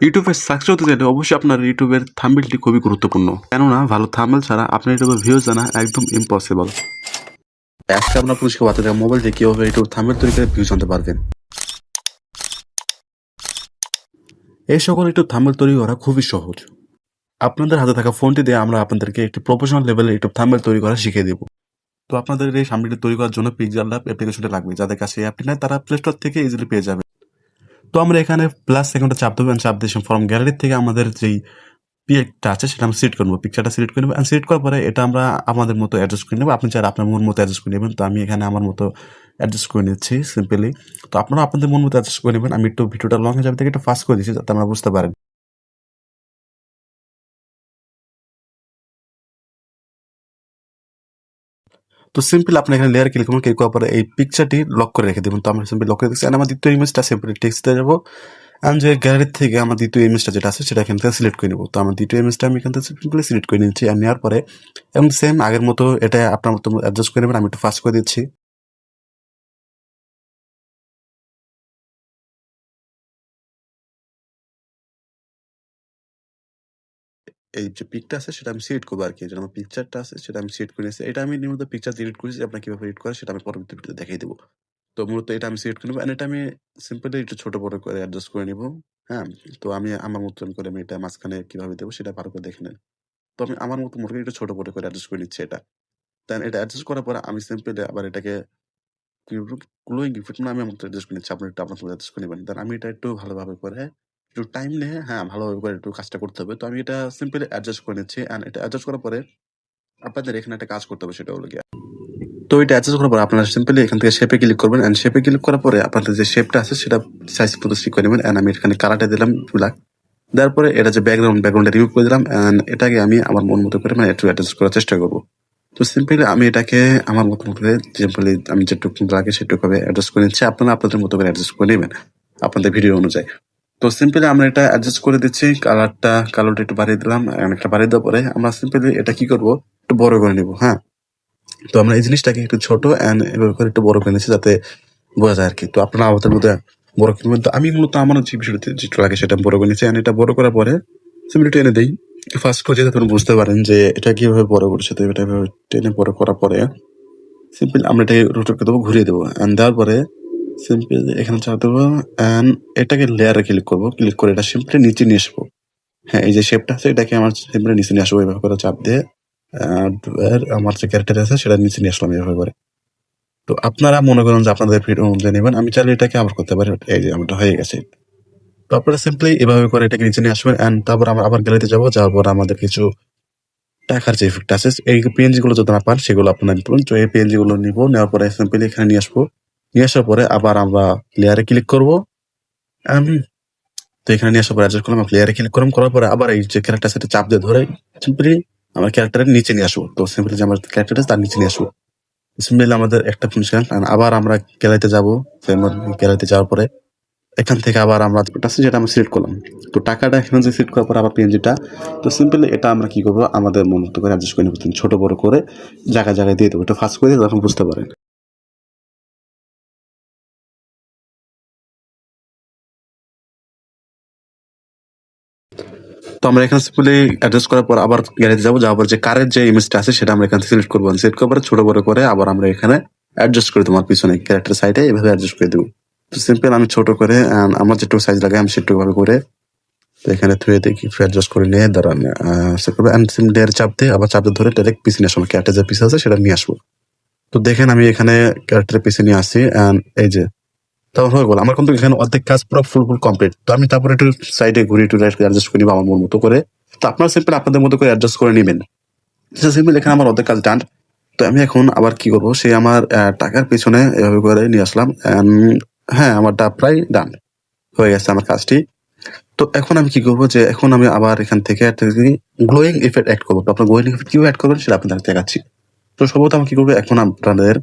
ইউটিউবে সাকসেস হতে চাইলে অবশ্যই আপনার ইউটিউবের থাম্বনেলটি খুবই গুরুত্বপূর্ণ। কেননা ভালো থাম্বনেল ছাড়া আপনার ইউটিউবের ভিউজ জানা একদম ইম্পসিবল। আজকে আমরা পুলিশকে বাতে দেওয়া মোবাইল দিয়ে কিভাবে ইউটিউব থাম্বনেল তৈরি করে ভিউজ আনতে পারবেন। এই সকল ইউটিউব থাম্বনেল তৈরি করা খুবই সহজ। আপনাদের হাতে থাকা ফোনটি দিয়ে আমরা আপনাদেরকে একটি প্রফেশনাল লেভেলের ইউটিউব থাম্বনেল তৈরি করা শিখিয়ে দেব। তো আপনাদের এই থাম্বনেলটি তৈরি করার জন্য পিক্সেল ল্যাব অ্যাপ্লিকেশনটি লাগবে। যাদের কাছে এই অ্যাপটি নেই তারা প্লে স্টোর থেকে ইজিলি পেয়ে যাবে। তো আমরা এখানে প্লাস সেকেন্ডে চাপ দেবো, চাপ দিয়ে ফ্রম গ্যালারি থেকে আমাদের যেই পিকটা আছে সেটা আমরা সিলেক্ট করবো, পিকচারটা সিলেক্ট করে নেবো। সিলেক্ট করার পরে এটা আমরা আমাদের মতো অ্যাডজাস্ট করে নেবো। আপনি চাইলে আপনার মন মতো অ্যাডজাস্ট করে নেবেন। তো আমি এখানে আমার মতো অ্যাডজাস্ট করে নিচ্ছি সিম্পলি। তো আপনারা আপনাদের মন মতো অ্যাডজাস্ট করে নেবেন। আমি একটু ভিডিওটা লং হয়ে যাবে থেকে একটু ফাস্ট করে দিচ্ছি যাতে আমরা বুঝতে পারেন। তো সিম্পল আপনি এখানে লেয়ার ক্লিক করুন, ক্লিক করার পরে এই পিকচারটি লক করে রেখে দেবেন। তো আমরা সিম্পল লক করে দিচ্ছি। আমার দ্বিতীয় ইমেজটা সিম্পলি টেক্সটে যাবো। আমি যে গ্যালারি থেকে আমার দ্বিতীয় ইমেজটা যেটা আছে সেটা এখান থেকে সিলেক্ট করে নেবো। তো আমার দ্বিতীয় ইমেজটা আমি এখান থেকে সিম্পলি সিলেক্ট করে নিচ্ছি। আর নেওয়ার পরে এবং সেম আগের মতো এটা আপনার মতো অ্যাডজাস্ট করে নেবেন। আমি একটু ফাস্ট করে দিচ্ছি। এই যে পিকটা আছে সেটা আমি সিলেক্ট করবো আরকি। যে আমার পিকচারটা আছে সেটা আমি সিলেক্ট করে নিয়েছি। এটা আমি মূলত পিকচার এডিট করেছি। আপনার কিভাবে এডিট করে সেটা আমি পরবর্তী ভিডিওতে দেখিয়ে দেব। তো মূলত এটা আমি সিলেক্ট করে নেবো। এটা আমি সিম্পলি একটু ছোট বড় করে অ্যাডজাস্ট করে নিবো। হ্যাঁ? তো আমি আমার মতন করে আমি এটা মাঝখানে কিভাবে দেবো সেটা ভালো করে দেখে নেন। তো আমি আমার মতো করে একটু ছোট বড় করে অ্যাডজাস্ট করে নিচ্ছি এটা। দেন এটা অ্যাডজাস্ট করার পরে আমি সিম্পলি আবার এটাকে গ্লোইং ইফেক্ট মানে আমি আমার মতো অ্যাডজাস্ট করে নিচ্ছি। আপনি একটু আপনার মতো অ্যাডজাস্ট করে নিবেন। দেন আমি এটা একটু ভালোভাবে করে একটু টাইম নিয়ে ভালোভাবে করে একটু কাজটা করতে হবে। তো আমি এটা সিম্পলি অ্যাডজাস্ট করে নিচ্ছি। অ্যান্ড এটা অ্যাডজাস্ট করার পরে আপনাদের এখানে একটা কাজ করতে হবে, সেটা হলো গিয়ে তো এটা অ্যাডজাস্ট করার পরে আপনারা সিম্পলি এখান থেকে শেপে ক্লিক করবেন। অ্যান্ড শেপে ক্লিক করার পরে আপনাদের যে শেপটা আছে সেটা সাইজ মতো ঠিক করে নেবেন। অ্যান্ড আমি এখানে কালারটা দিলাম ব্ল্যাক। দেওয়ার পরে এটা যে ব্যাকগ্রাউন্ডটা রিমুভ করে দিলাম। অ্যান্ড এটাকে আমি আমার মন মতো করে একটু অ্যাডজাস্ট করার চেষ্টা করবো। তো সিম্পলি আমি এটাকে আমার মতো করে সিম্পলি আমি যেটুকু লাগে সেটুকু ভাবে অ্যাডজাস্ট করে নিচ্ছি। আপনারা আপনাদের মতো করে অ্যাডজাস্ট করে নেবেন আপনাদের ভিডিও অনুযায়ী। তো সিম্পলি আমরা এটা অ্যাডজাস্ট করে দিচ্ছি। কালারটা একটু বাড়িয়ে দিলাম। একটা বাড়িয়ে দেওয়ার পরে আমরা সিম্পলি এটা কি করবো, একটু বড় করে নিবো। হ্যাঁ, তো আমরা এই জিনিসটাকে একটু ছোট অ্যান্ড এভাবে করে একটু বড় করে নিচ্ছি যাতে বোঝা যায় আরকি। তো আপনারা আমাদের মধ্যে বড় কিনবেন। তো আমি মূলত আমার যে বিষয়টা যেটা লাগে সেটা বড় করে নিচ্ছি। অ্যান্ড এটা বড় করার পরে সিম্পলি টেনে দেই। ফার্স্ট করে যাতে আপনি বুঝতে পারেন যে এটা কিভাবে বড় করছে। তো এটা এভাবে টেনে বড় করার পরে সিম্পল আমরা এটাকে রোটেট করে দেবো, ঘুরিয়ে দেবো। অ্যান্ড দেওয়ার পরে সিম্পল এখানে চাপ দেবো। অ্যান্ড এটাকে লেয়ারে ক্লিক করবো। ক্লিক করে এটা সিম্পলি নিচে নিয়ে আসবো। হ্যাঁ, এই যে শেপটা আছে এটাকে আমার সিম্পলি নিচে নিয়ে আসবো এভাবে করে চাপ দিয়ে। আমার যে ক্যারেক্টার আছে সেটা নিচে নিয়ে আসলাম এভাবে করে। তো আপনারা মনে করেন যে আপনাদের ভিডিও অনুযায়ী নেবেন। আমি চাইলে এটাকে আবার করতে পারি। এই যে আমারটা হয়ে গেছে। তো আপনারা সিম্পলি এভাবে করে এটাকে নিচে নিয়ে আসবেন। অ্যান্ড তারপর আমরা আবার গ্যালারিতে যাবো। যাওয়ার পর আমাদের কিছু টাকার যে ইফেক্ট আছে এই পিএনজি গুলো যদি না পান সেগুলো আপনারা নিতে পারেন। তো এই পিএনজি গুলো নিবো, নেওয়ার পরে সিম্পলি এখানে নিয়ে আসবো। নিয়ে আসার পরে আবার আমরা লেয়ারে ক্লিক করবো। তো এখানে নিয়ে আসার পরে অ্যাডজাস্ট করলাম, লেয়ারে ক্লিক করলাম, করার পরে আবার এই যে ক্যারেক্টার সাথে চাপ দিয়ে ধরে সিম্পলি আমার ক্যারেক্টারের নিচে নিয়ে আসবো। তো সিম্পলি যে আমার ক্যারেক্টার আছে তার নিচে নিয়ে আসবো। সিম্পলি আমাদের একটা ফাংশন। আবার আমরা গ্যালারিতে যাবো। গ্যালারিতে যাওয়ার পরে এখান থেকে আবার আমরা যেটা আমরা সিলেক্ট করলাম। তো টাকাটা এখানে যে সিলেক্ট করার পর আবার পিএনজিটা। তো সিম্পলি এটা আমরা কি করবো, আমাদের মন মতো করে অ্যাডজাস্ট করে নেবো, ছোট বড় করে জায়গায় জায়গায় দিয়ে দেবো। এটা ফার্স্ট করে দিয়ে তখন বুঝতে পারেন। তো আমরা এখানে সিম্পলি অ্যাডজাস্ট করার পর আবার গ্যালারিতে যাবো। যাওয়ার পর যে কারের যে ইমেজটা আছে সেটা আমরা এখান থেকে সিলেক্ট করবো। সিলেক্ট করার পরে ছোট বড় করে আবার আমরা এখানে অ্যাডজাস্ট করে দেবো। আমার পিছনে ক্যারেক্টার সাইডে এভাবে অ্যাডজাস্ট করে দেবো। তো সিম্পল আমি ছোট করে আমার যেটুকু সাইজ লাগে আমি সেটুকু ভাবে করে তো এখানে থুয়ে দেখি একটু অ্যাডজাস্ট করে নিয়ে দাঁড়ান সেট করবো। অ্যান্ড লেয়ার চাপ দিয়ে আবার চাপ দিয়ে ধরে ডাইরেক্ট পিছিয়ে নিয়ে আসবো। ক্যারেক্টার যে পিস আছে সেটা নিয়ে আসবো। তো দেখেন আমি এখানে ক্যারেক্টারের পিছিয়ে নিয়ে আসছি। অ্যান্ড এই যে তখন হয়ে গেল আমার কিন্তু এখানে অর্ধেক কাজ পুরো ফুল কমপ্লিট। তো আমি তারপরে একটু সাইডে ঘুরে একটু অ্যাডজাস্ট করে নিবো আমার মন মতো করে। তো আপনারা সিম্পল আপনাদের মতো করে অ্যাডজাস্ট করে নেবেন। সিম্পল এখানে আমার অর্ধেক কাজ ডান। তো আমি এখন আবার কি করবো, সে আমার টাকার পিছনে এভাবে করে নিয়ে আসলাম। হ্যাঁ, আমারটা প্রায় ডান হয়ে গেছে আমার কাজটি। তো এখন আমি কি করবো, যে এখন আমি আবার এখান থেকে একটা গ্লোয়িং ইফেক্ট অ্যাড করবো। তো আপনার গ্লোয়িং ইফেক্ট কিভাবে অ্যাড করবেন সেটা আপনাদের দেখাচ্ছি। তো সম্ভবত আমি কি করবো, এখন আপনাদের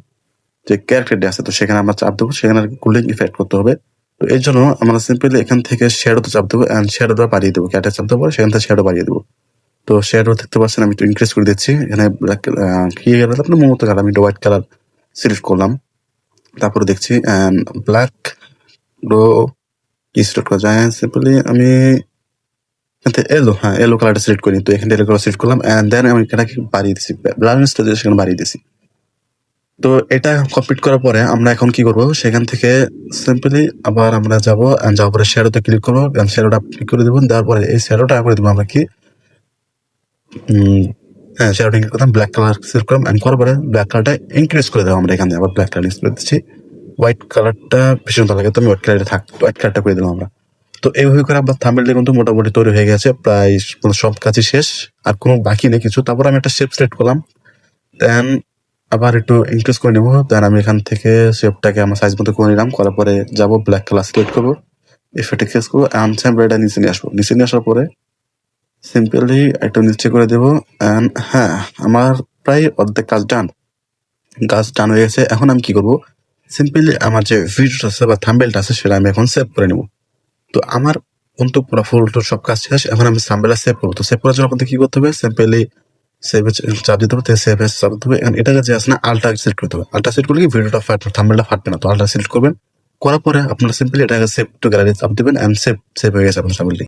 যে ক্যারেক্টারটি আছে তো সেখানে আমরা চাপ দেবো, সেখানে গ্লোয়িং ইফেক্ট করতে হবে। তো এর জন্য আমরা সিম্পলি এখান থেকে শ্যাডোতে চাপ দেবো। অ্যান্ড শ্যাডোটা বাড়িয়ে দেবো, ক্যারেক্টার চাপ দেবো, সেখান থেকে শ্যাডো বাড়িয়ে দেবো। তো শ্যাডো দেখতে পাচ্ছেন আমি একটু ইনক্রিজ করে দিচ্ছি। এখানে ব্ল্যাক কি কালার আপনার মতো কালার, আমি হোয়াইট কালার সিলেক্ট করলাম। তারপরে দেখছি ব্ল্যাক গ্লো কি সিলেক্ট করা যায়। সিম্পলি আমি হ্যাঁ, yellow কালারটা সিলেক্ট করি। তো এখান থেকে yellow কালার সিলেক্ট করলাম অ্যান্ড দেন আমি এটাকে বাড়িয়ে দিছি। ব্লারনেসটা যে সেখানে বাড়িয়ে দিছি। তো এটা কমপ্লিট করার পরে আমরা এখন কি করব? সেখান থেকে সিম্পলি আবার আমরা যাবো অ্যান্ড যাওয়ার পরে শ্যাডোতে ক্লিক করবো অ্যান্ড শ্যাডোটা ক্লিক করে দেবো। দেওয়ার পরে এই শ্যাডোটা করে দেবো আমরা কি হ্যাঁ, শ্যাডোটা ক্লিক করলাম, ব্ল্যাক কালার সিলেক্ট করলাম অ্যান্ড করার পরে ব্ল্যাক কালারটা ইনক্রিজ করে দেবো আমরা এখানে আবার ব্ল্যাক কালার ইনক্রিজ করে দিচ্ছি। হোয়াইট কালারটা বেশি সুন্দর লাগে, তো আমি হোয়াইট কালারটা হোয়াইট কালারটা করে দিলাম আমরা। তো এইভাবে করে আমার থাম্বনেলটা কিন্তু মোটামুটি তৈরি হয়ে গেছে, প্রায় সব কাজই শেষ, আর কোনো বাকি নেই কিছু। তারপর আমি একটা শেপ সিলেক্ট করলাম, দেন আবার একটু ইনক্রিজ করে নেবো। দেন আমি এখান থেকে শেপটাকে আমার সাইজ মতো করে নিলাম, করার পরে যাবো ব্ল্যাক কালার সিলেক্ট করবো, ইফেক্টে ক্লিক করবো অ্যান্ড এটা নিচে নিয়ে আসবো। নিচে নিয়ে আসার পরে সিম্পলি একটু নিচে করে দেবো অ্যান্ড হ্যাঁ, আমার প্রায় অর্ধেক কাজ ডান হয়ে গেছে। এখন আমি কি করবো? সিম্পলি আমার যে ভিডিওটা আছে বা থাম্বনেলটা আছে সেটা আমি এখন সেভ করে নেবো। তো আমার কিন্তু পুরো ফুল টুল সব কাজ শেষ। এখন আমি থাম্বনেলটা সেভ করবো। তো সেভ করার জন্য আপনাদের কি করতে হবে? সিম্পলি সেভ চাপ দিতে হবে, সেভ এস চাপ দিতে হবে। এটাকে যে আছে না, আল্ট্রা সিলেক্ট করতে হবে। আল্ট্রা সিলেক্ট করলে কি ভিডিওটা থাম্বনেলটা ফাটবে না। তো আল্ট্রা সিলেক্ট করবেন, করার পরে আপনারা সিম্পলি এটাকে সেভ টু গ্যালারি চাপ দিবেন অ্যান্ড সেভ হয়ে গেছে আপনার থাম্বনেলটি।